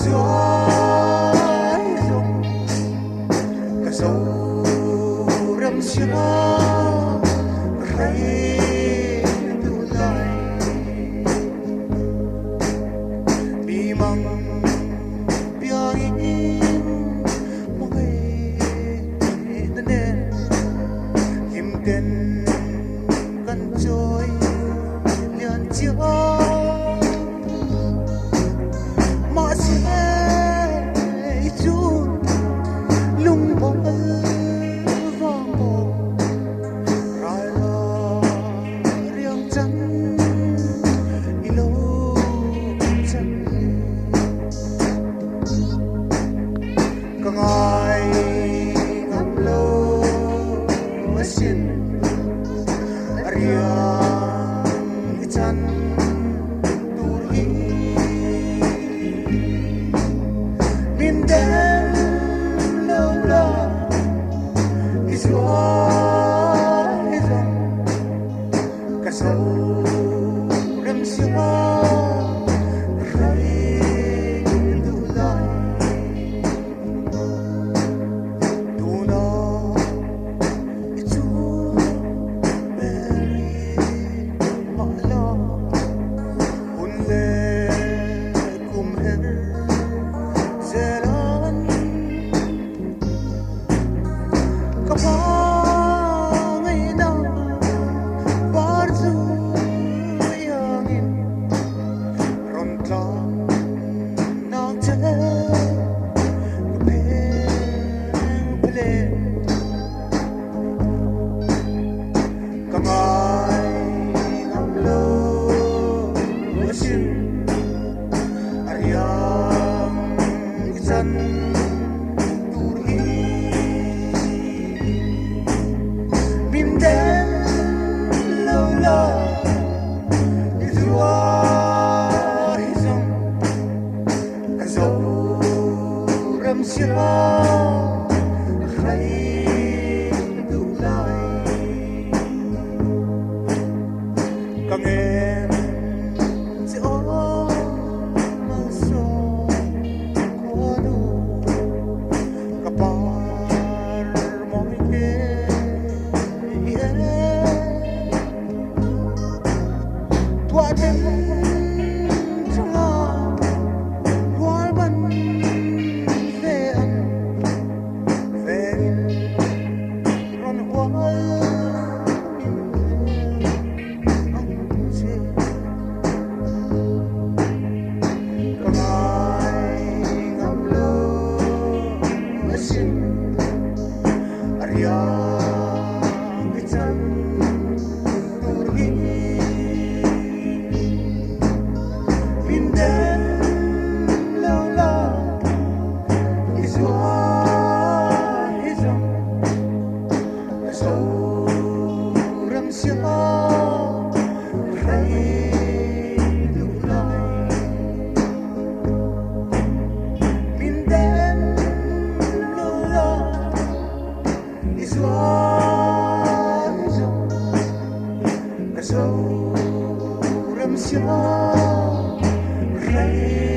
gió rung cả dấu râm gió hay tu lại bi măng bia in mong nên him tên căn trôi liền chiếu mà sẽ chút lung bol vang bộ rồi lo riêng chân lâu chân càng ai ngắm lâu xin riêng chân turi min đêm lâu lâu cái gió rung cả sâu râm gió hay tu lại tu nó chú Mary mà lo hôn lệ cùng hết jalan kapangai na barzu yangin rontang nang te pele kamai ngam lo sin ariang isan turi min đêm lâu lâu gió rung cả dấu râm gió hay tu lại càng em sẽ ôm mang gió qua đủ kapar mo tua đêm trăng hoa bắn về ăn về ron hoa ông chị còn ai ngắm lâu xin ariang cái chân turi min đêm lâu lâu cái gió rung cả sâu râm gió hay tu lại min đêm lâu lâu cái gió rung cả sâu râm gió hay